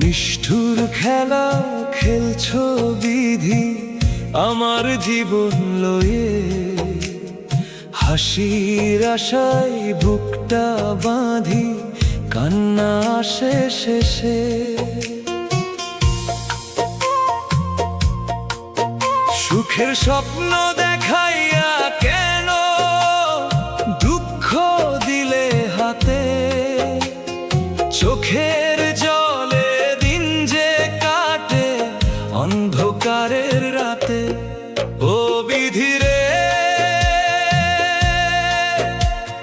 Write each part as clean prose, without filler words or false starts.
নিষ্ঠুর খেলা খেলছো বিধি আমার জীবন লয়ে, হাসির আশায় বুকটা বাঁধি কান্না আসে শেষে। সুখের স্বপ্ন দেখাইয়া কেন দুঃখ দিলে হাতে, চোখের জলে দিন যে কাটে অন্ধকারের রাতে। ও বিধি রে,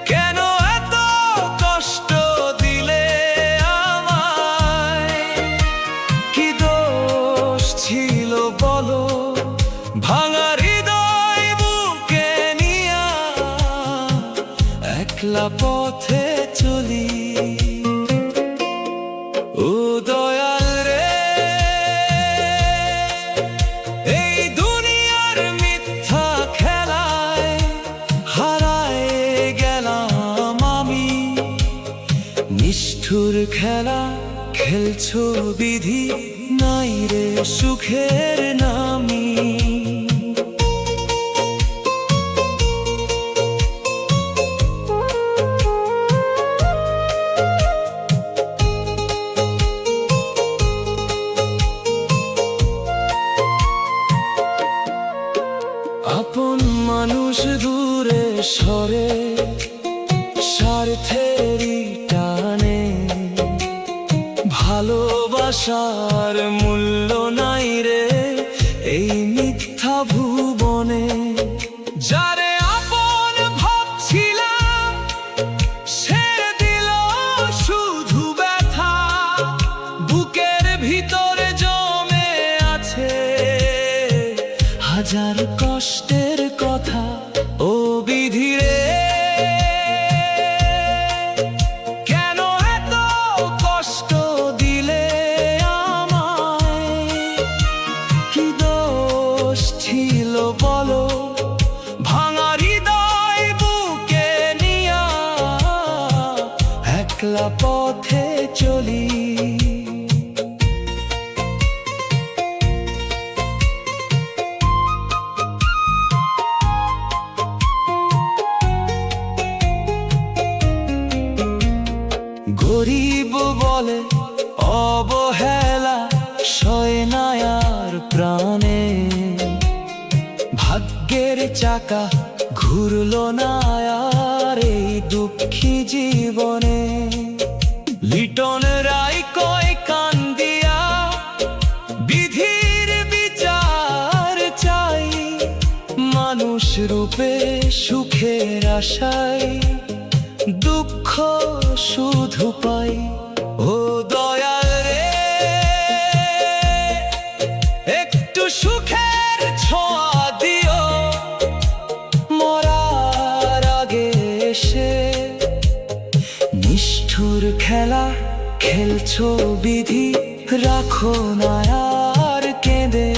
কেন এত কষ্ট দিলে আমায়, কি দোষ ছিল বলো ভাঙা হৃদয় বুকে নিয়া একলা পথে চলি। ও দয়াল রে, এই দুনিয়ার মিথ্যা খেলায় হারায় গেলাম আমি। নিষ্ঠুর খেলা খেলছো বিধি, নাই রে সুখের নামি। আপন মানুষ দূরে সরে স্বার্থেরই টানে, ভালোবাসার মূল্য নাই রে এই মিথ্যা ভুবনে। যারে আপন ভাবছিলাম সে দিল শুধু ব্যথা, বুকের ভিতরে জমে আছে হাজার কষ্টের কথা। ও বিধি রে, কেন এত কষ্ট দিলে আমায়, কি দোষ ছিল বলো ভাঙা হৃদয় বুকে নিয়া একলা পথে চলি। গরিব বলে অবহেলা সয় না আর প্রাণে, ভাগ্যের চাকা ঘুরলো না আর এই দুঃখী জীবনে। লিটন রায় কয় কান্দিয়া বিধির বিচার চাই, মানুষ রূপে সুখের আশায় দুঃখ শুধু পাই। ও দয়াল রে, একটু সুখের ছোঁয়া দিও মরার আগে এসে। নিষ্ঠুর খেলা খেলছো বিধি, রাখো না আর কেঁদে।